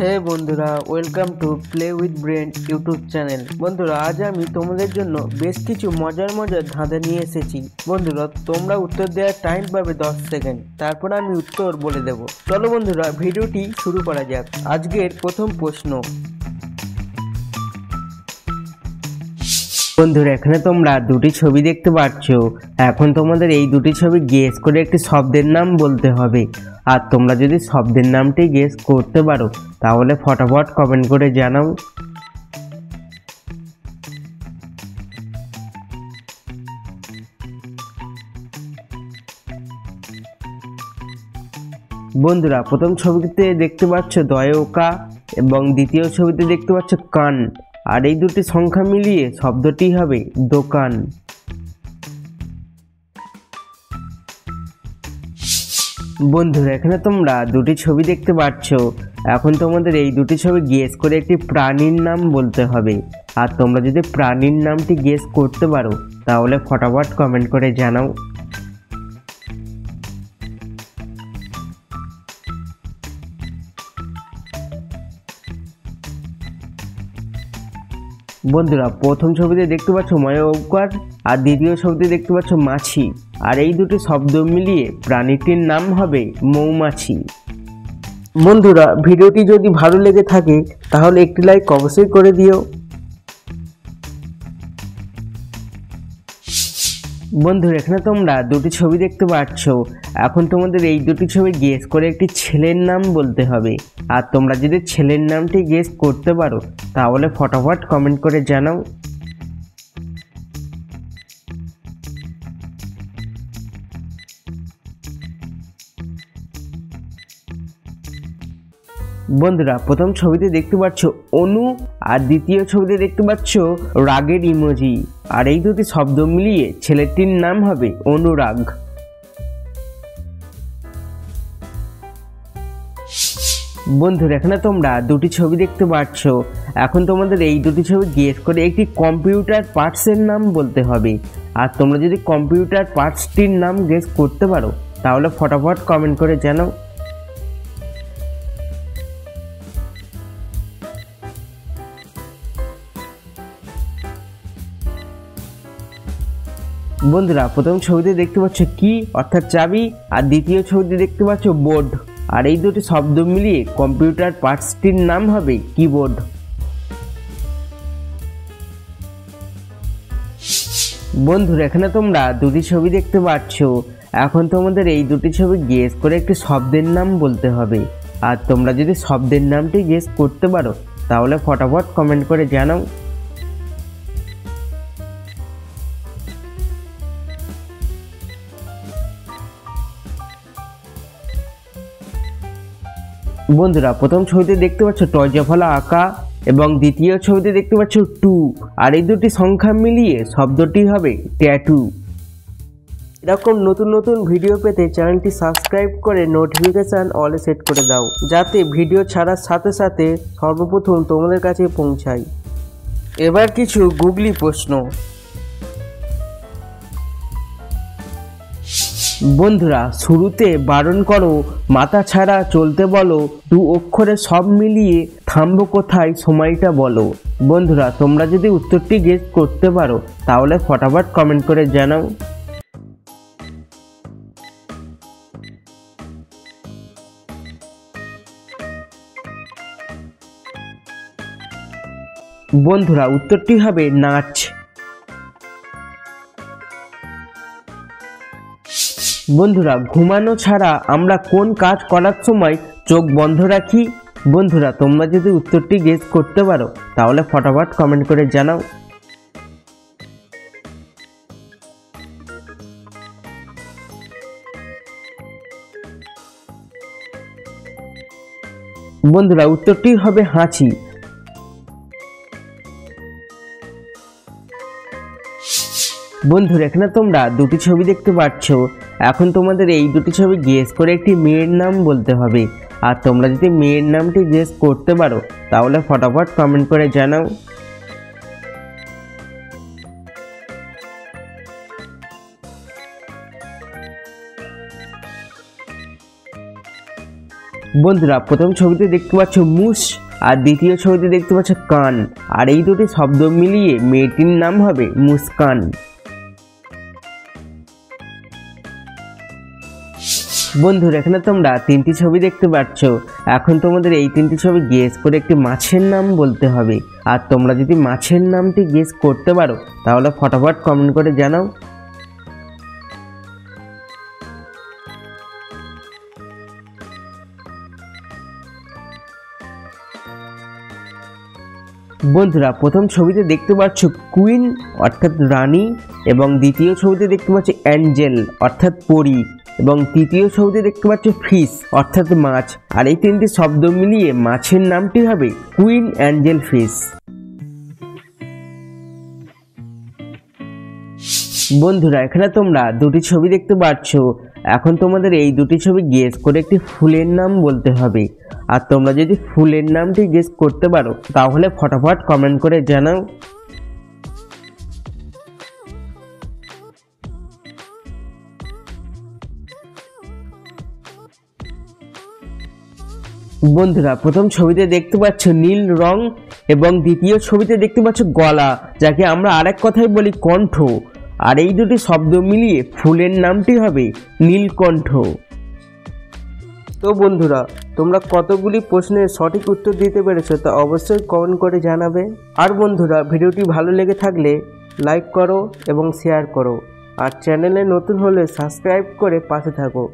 হে বন্ধুরা, welcome to play with brain YouTube channel. বন্ধুরা, আজ আমি তোমাদের জন্য বেশ কিছু মজার ধাঁধা নিয়ে এসেছি। বন্ধুরা, তোমরা উত্তর দেওয়ার টাইম পাবে 10 সেকেন্ড, তারপর আমি উত্তর বলে দেব। চলো বন্ধুরা, ভিডিওটি শুরু করা যাক। আজকের প্রথম প্রশ্ন। বন্ধুরা, এখানে তোমরা দুটি ছবি দেখতে পাচ্ছ। এখন তোমাদের এই দুটি ছবি গেস করে একটি শব্দের নাম বলতে হবে। আর তোমরা যদি শব্দের নামটি গেস করতে পারো তাহলে ফটাফট কমেন্ট করে জানাও। বন্ধুরা, প্রথম ছবিতে দেখতে পাচ্ছ দয়োকা এবং দ্বিতীয় ছবিতে দেখতে পাচ্ছ কান। আর এই দুটি সংখ্যা মিলিয়ে শব্দটি হবে দোকান। বন্ধুরা, এখানে তোমরা দুটি ছবি দেখতে পাচ্ছ। এখন তোমাদের এই দুটি ছবি গেস করে একটি প্রাণীর নাম বলতে হবে। আর তোমরা যদি প্রাণীর নামটি গেস করতে পারো তাহলে ফটাফট কমেন্ট করে জানাও। বন্ধুরা, প্রথম ছবিতে দেখতে পাচ্ছ ময়ূর আর দ্বিতীয় ছবিতে দেখতে পাচ্ছ মাছি। আর এই দুটি শব্দ মিলিয়ে প্রাণীটির নাম হবে মৌমাছি। বন্ধুরা, ভিডিওটি যদি ভালো লেগে থাকে তাহলে একটি লাইক অবশ্যই করে দিও। বন্ধুরা, এখানে তোমরা দুটি ছবি দেখতে পাচ্ছ। এখন তোমাদের এই দুটি ছবি গেস করে একটি ছেলের নাম বলতে হবে। আর তোমরা যদি ছেলের নামটি গেস করতে পারো তাহলে ফটাফট কমেন্ট করে জানাও। বন্ধুরা, প্রথম ছবিতে দেখতে পাচ্ছ অনু আর দ্বিতীয় ছবিতে দেখতে পাচ্ছ রাগের ইমোজি। আর এই দুটি শব্দ মিলিয়ে ছেলেটির নাম হবে অনুরাগ। বন্ধুরা, এখানে তোমরা দুটি ছবি দেখতে পাচ্ছ। এখন তোমাদের এই দুটি ছবি গেস করে একটি কম্পিউটার পার্টসের নাম বলতে হবে। আর তোমরা যদি কম্পিউটার পার্টসটির নাম গেস করতে পারো তাহলে ফটাফট কমেন্ট করে জানাও। বন্ধুরা, প্রথম ছবিতে দেখতে পাচ্ছ কি অর্থাৎ চাবি। আর দ্বিতীয় ছবিতে দেখতে পাচ্ছ বোর্ড। আর এই দুটি শব্দ মিলিয়ে কম্পিউটার পার্টসটির নাম হবে কিবোর্ড। বন্ধুরা, এখানে তোমরা দুটি ছবি দেখতে পাচ্ছ। এখন তোমাদের এই দুটি ছবি গেস করে একটি শব্দের নাম বলতে হবে। আর তোমরা যদি শব্দের নামটি গেস করতে পারো তাহলে ফটাফট কমেন্ট করে জানাও। বন্ধুরা, প্রথম ছবিতে দেখতে পাচ্ছ টয়জফলা আঁকা এবং দ্বিতীয় ছবিতে দেখতে পাচ্ছ টু। আর এই দুটি সংখ্যা মিলিয়ে শব্দটি হবে ট্যাটু। এরকম নতুন নতুন ভিডিও পেতে চ্যানেলটি সাবস্ক্রাইব করে নোটিফিকেশান অলে সেট করে দাও, যাতে ভিডিও ছাড়ার সাথে সাথে সর্বপ্রথম তোমাদের কাছে পৌঁছায়। এবার কিছু গুগলি প্রশ্ন। বন্ধুরা, শুরুতে বারণ করো, মাথা ছাড়া চলতে বলো, দু অক্ষরে সব মিলিয়ে থামবো কোথায়, সময়টা বলো। বন্ধুরা, তোমরা যদি উত্তরটি গেস করতে পারো তাহলে ফটাফট কমেন্ট করে জানাও। বন্ধুরা, উত্তরটি হবে নাচ। বন্ধুরা, ঘুমানো ছাড়া আমরা কোন কাজ করার সময় চোখ বন্ধ রাখি? বন্ধুরা, তোমরা যদি উত্তরটি গেস করতে পারো তাহলে ফটাফট কমেন্ট করে জানাও। বন্ধুরা, উত্তরটি হবে হাঁচি। বন্ধুরা, এখানে তোমরা দুটি ছবি দেখতে পাচ্ছ। এখন তোমাদের এই দুটি ছবি গেস করে একটি মেয়ের নাম বলতে হবে। আর তোমরা যদি মেয়ের নামটি গেস করতে পারো তাহলে ফটাফট কমেন্ট করে জানাও। বন্ধুরা প্রথম ছবিতে দেখতে পাচ্ছ মুস আর দ্বিতীয় ছবিতে দেখতে পাচ্ছ কান, আর এই দুটি শব্দ মিলিয়ে মেয়েটির নাম হবে মুস্কান। বন্ধুরা এখানে তোমরা তিনটি ছবি দেখতে পাচ্ছ। এখন তোমাদের এই তিনটি ছবি গেস করে একটি মাছের নাম বলতে হবে। আর তোমরা যদি মাছের নামটি গেস করতে পারো তাহলে ফটাফট কমেন্ট করে জানাও। বন্ধুরা প্রথম ছবিতে দেখতে পাচ্ছ কুইন অর্থাৎ রানী, এবং দ্বিতীয় ছবিতে দেখতে পাচ্ছ অ্যাঞ্জেল অর্থাৎ পরী, এবং তৃতীয় ছবিতে দেখতে পাচ্ছ ফিশ অর্থাৎ মাছ। আর এই তিনটি শব্দ মিলিয়ে মাছের নামটি হবে কুইন অ্যাঞ্জেল ফিশ। বন্ধুরা এখানে তোমরা দুটি ছবি দেখতে পাচ্ছ। এখন তোমাদের এই দুটি ছবি গেস করে একটি ফুলের নাম বলতে হবে। আর তোমরা যদি ফুলের নামটি গেস করতে পারো তাহলে ফটাফট কমেন্ট করে জানাও। বন্ধুরা প্রথম ছবিতে দেখতে পাচ্ছ নীল রং, এবং দ্বিতীয় ছবিতে দেখতে পাচ্ছ গলা, যাকে আমরা আরেক কথায় বলি কণ্ঠ। আর এই দুটি শব্দ মিলিয়ে ফুলের নামটি হবে নীলকণ্ঠ। তো বন্ধুরা তোমরা কতগুলি প্রশ্নের সঠিক উত্তর দিতে পেরেছো তা অবশ্যই কমেন্ট করে জানাবে। আর বন্ধুরা ভিডিওটি ভালো লেগে থাকলে লাইক করো এবং শেয়ার করো, আর চ্যানেলে নতুন হলে সাবস্ক্রাইব করে পাশে থাকো।